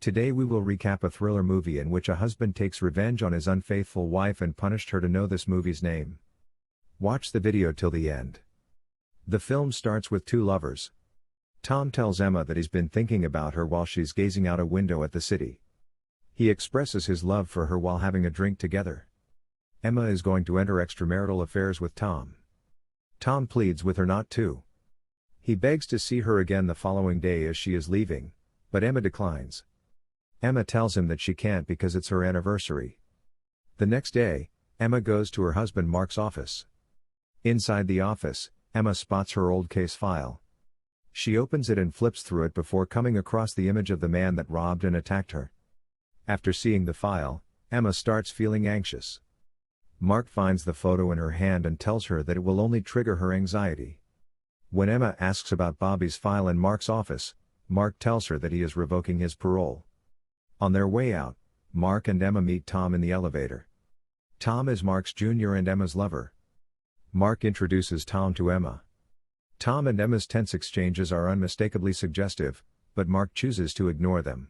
Today we will recap a thriller movie in which a husband takes revenge on his unfaithful wife and punished her to know this movie's name. Watch the video till the end. The film starts with two lovers. Tom tells Emma that he's been thinking about her while she's gazing out a window at the city. He expresses his love for her while having a drink together. Emma is going to enter extramarital affairs with Tom. Tom pleads with her not to. He begs to see her again the following day as she is leaving, but Emma declines. Emma tells him that she can't because it's her anniversary. The next day, Emma goes to her husband Mark's office. Inside the office, Emma spots her old case file. She opens it and flips through it before coming across the image of the man that robbed and attacked her. After seeing the file, Emma starts feeling anxious. Mark finds the photo in her hand and tells her that it will only trigger her anxiety. When Emma asks about Bobby's file in Mark's office, Mark tells her that he is revoking his parole. On their way out, Mark and Emma meet Tom in the elevator. Tom is Mark's junior and Emma's lover. Mark introduces Tom to Emma. Tom and Emma's tense exchanges are unmistakably suggestive, but Mark chooses to ignore them.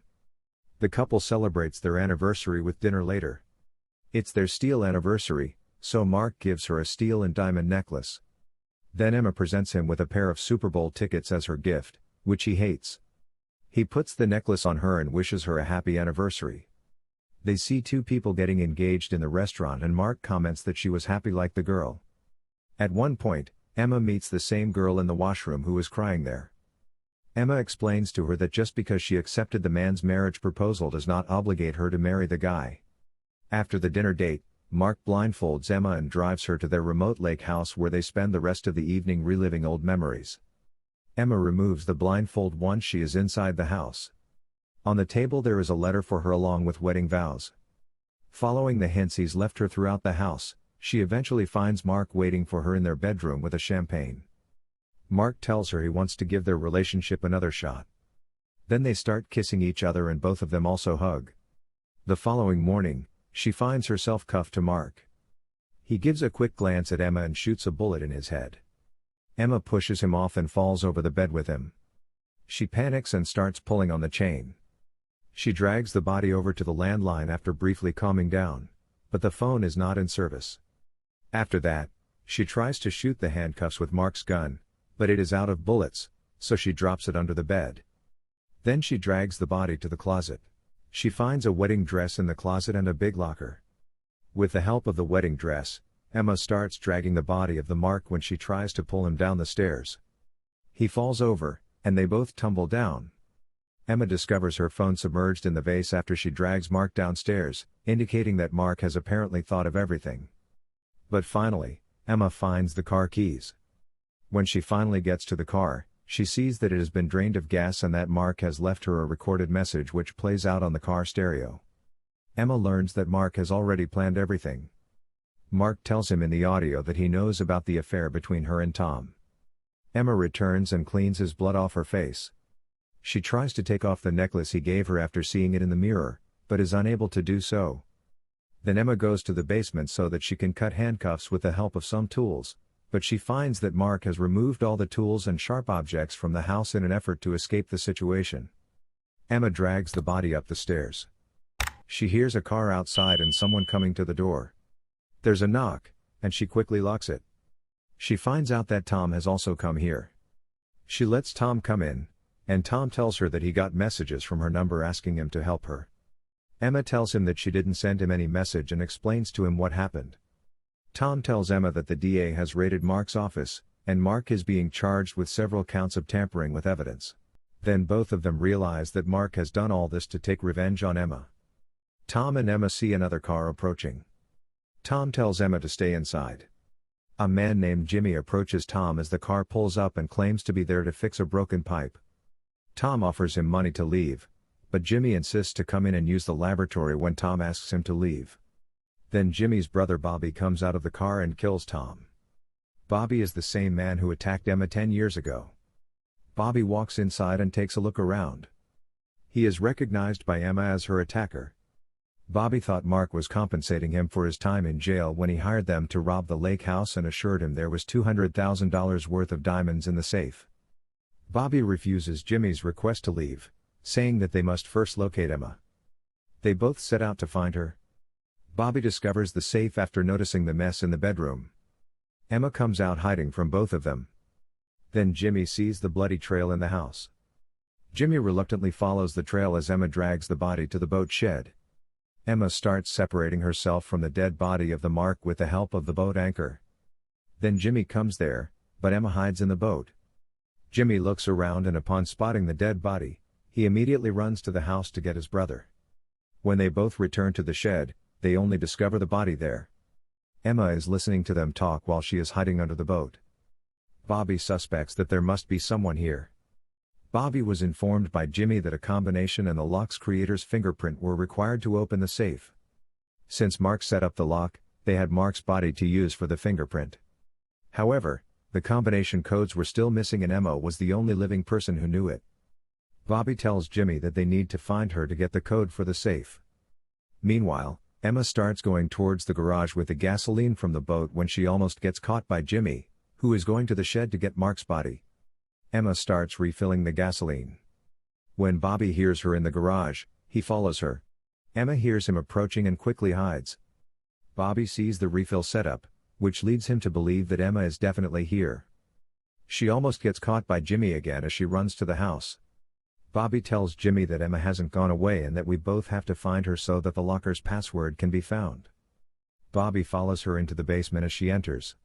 The couple celebrates their anniversary with dinner later. It's their steel anniversary, so Mark gives her a steel and diamond necklace. Then Emma presents him with a pair of Super Bowl tickets as her gift, which he hates. He puts the necklace on her and wishes her a happy anniversary. They see two people getting engaged in the restaurant and Mark comments that she was happy like the girl. At one point, Emma meets the same girl in the washroom who is crying there. Emma explains to her that just because she accepted the man's marriage proposal does not obligate her to marry the guy. After the dinner date, Mark blindfolds Emma and drives her to their remote lake house where they spend the rest of the evening reliving old memories. Emma removes the blindfold once she is inside the house. On the table there is a letter for her along with wedding vows. Following the hints he's left her throughout the house, she eventually finds Mark waiting for her in their bedroom with a champagne. Mark tells her he wants to give their relationship another shot. Then they start kissing each other and both of them also hug. The following morning, she finds herself cuffed to Mark. He gives a quick glance at Emma and shoots a bullet in his head. Emma pushes him off and falls over the bed with him. She panics and starts pulling on the chain. She drags the body over to the landline after briefly calming down, but the phone is not in service. After that, she tries to shoot the handcuffs with Mark's gun, but it is out of bullets, so she drops it under the bed. Then she drags the body to the closet. She finds a wedding dress in the closet and a big locker. With the help of the wedding dress, Emma starts dragging the body of the Mark when she tries to pull him down the stairs. He falls over, and they both tumble down. Emma discovers her phone submerged in the vase after she drags Mark downstairs, indicating that Mark has apparently thought of everything. But finally, Emma finds the car keys. When she finally gets to the car, she sees that it has been drained of gas and that Mark has left her a recorded message which plays out on the car stereo. Emma learns that Mark has already planned everything. Mark tells him in the audio that he knows about the affair between her and Tom. Emma returns and cleans his blood off her face. She tries to take off the necklace he gave her after seeing it in the mirror, but is unable to do so. Then Emma goes to the basement so that she can cut handcuffs with the help of some tools, but she finds that Mark has removed all the tools and sharp objects from the house in an effort to escape the situation. Emma drags the body up the stairs. She hears a car outside and someone coming to the door. There's a knock, and she quickly locks it. She finds out that Tom has also come here. She lets Tom come in, and Tom tells her that he got messages from her number asking him to help her. Emma tells him that she didn't send him any message and explains to him what happened. Tom tells Emma that the DA has raided Mark's office, and Mark is being charged with several counts of tampering with evidence. Then both of them realize that Mark has done all this to take revenge on Emma. Tom and Emma see another car approaching. Tom tells Emma to stay inside. A man named Jimmy approaches Tom as the car pulls up and claims to be there to fix a broken pipe. Tom offers him money to leave, but Jimmy insists to come in and use the laboratory when Tom asks him to leave. Then Jimmy's brother Bobby comes out of the car and kills Tom. Bobby is the same man who attacked Emma 10 years ago. Bobby walks inside and takes a look around. He is recognized by Emma as her attacker. Bobby thought Mark was compensating him for his time in jail when he hired them to rob the lake house and assured him there was $200,000 worth of diamonds in the safe. Bobby refuses Jimmy's request to leave, saying that they must first locate Emma. They both set out to find her. Bobby discovers the safe after noticing the mess in the bedroom. Emma comes out hiding from both of them. Then Jimmy sees the bloody trail in the house. Jimmy reluctantly follows the trail as Emma drags the body to the boat shed. Emma starts separating herself from the dead body of the Mark with the help of the boat anchor. Then Jimmy comes there, but Emma hides in the boat. Jimmy looks around and upon spotting the dead body, he immediately runs to the house to get his brother. When they both return to the shed, they only discover the body there. Emma is listening to them talk while she is hiding under the boat. Bobby suspects that there must be someone here. Bobby was informed by Jimmy that a combination and the lock's creator's fingerprint were required to open the safe. Since Mark set up the lock, they had Mark's body to use for the fingerprint. However, the combination codes were still missing and Emma was the only living person who knew it. Bobby tells Jimmy that they need to find her to get the code for the safe. Meanwhile, Emma starts going towards the garage with the gasoline from the boat when she almost gets caught by Jimmy, who is going to the shed to get Mark's body. Emma starts refilling the gasoline. When Bobby hears her in the garage, he follows her. Emma hears him approaching and quickly hides. Bobby sees the refill setup, which leads him to believe that Emma is definitely here. She almost gets caught by Jimmy again as she runs to the house. Bobby tells Jimmy that Emma hasn't gone away and that we both have to find her so that the locker's password can be found. Bobby follows her into the basement as she enters.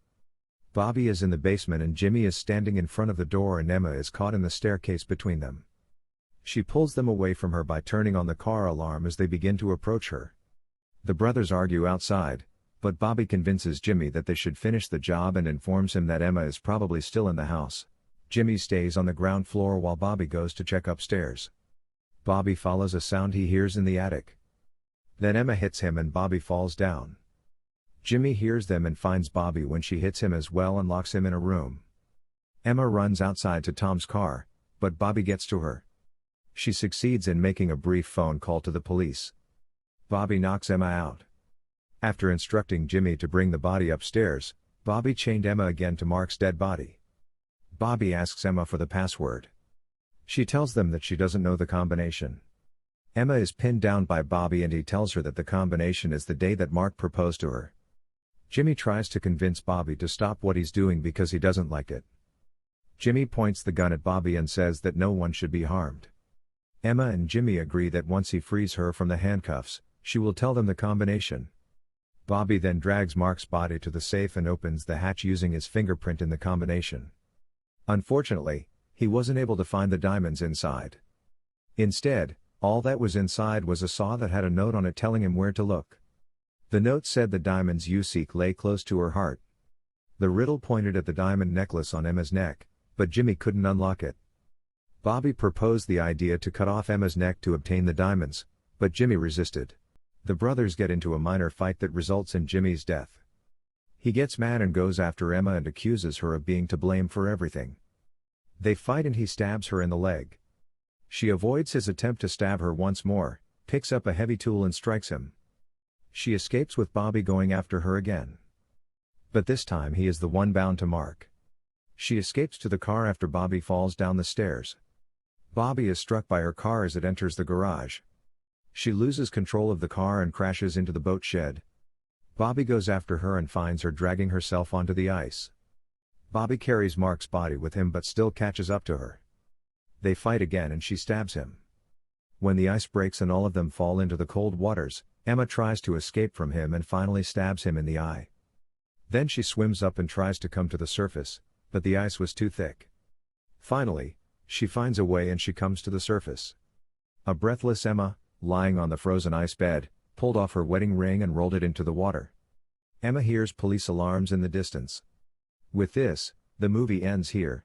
Bobby is in the basement and Jimmy is standing in front of the door and Emma is caught in the staircase between them. She pulls them away from her by turning on the car alarm as they begin to approach her. The brothers argue outside, but Bobby convinces Jimmy that they should finish the job and informs him that Emma is probably still in the house. Jimmy stays on the ground floor while Bobby goes to check upstairs. Bobby follows a sound he hears in the attic. Then Emma hits him and Bobby falls down. Jimmy hears them and finds Bobby when she hits him as well and locks him in a room. Emma runs outside to Tom's car, but Bobby gets to her. She succeeds in making a brief phone call to the police. Bobby knocks Emma out. After instructing Jimmy to bring the body upstairs, Bobby chained Emma again to Mark's dead body. Bobby asks Emma for the password. She tells them that she doesn't know the combination. Emma is pinned down by Bobby and he tells her that the combination is the day that Mark proposed to her. Jimmy tries to convince Bobby to stop what he's doing because he doesn't like it. Jimmy points the gun at Bobby and says that no one should be harmed. Emma and Jimmy agree that once he frees her from the handcuffs, she will tell them the combination. Bobby then drags Mark's body to the safe and opens the hatch using his fingerprint in the combination. Unfortunately, he wasn't able to find the diamonds inside. Instead, all that was inside was a saw that had a note on it telling him where to look. The note said the diamonds you seek lay close to her heart. The riddle pointed at the diamond necklace on Emma's neck, but Jimmy couldn't unlock it. Bobby proposed the idea to cut off Emma's neck to obtain the diamonds, but Jimmy resisted. The brothers get into a minor fight that results in Jimmy's death. He gets mad and goes after Emma and accuses her of being to blame for everything. They fight and he stabs her in the leg. She avoids his attempt to stab her once more, picks up a heavy tool and strikes him. She escapes with Bobby going after her again. But this time he is the one bound to Mark. She escapes to the car after Bobby falls down the stairs. Bobby is struck by her car as it enters the garage. She loses control of the car and crashes into the boat shed. Bobby goes after her and finds her dragging herself onto the ice. Bobby carries Mark's body with him but still catches up to her. They fight again and she stabs him. When the ice breaks and all of them fall into the cold waters, Emma tries to escape from him and finally stabs him in the eye. Then she swims up and tries to come to the surface, but the ice was too thick. Finally, she finds a way and she comes to the surface. A breathless Emma, lying on the frozen ice bed, pulled off her wedding ring and rolled it into the water. Emma hears police alarms in the distance. With this, the movie ends here.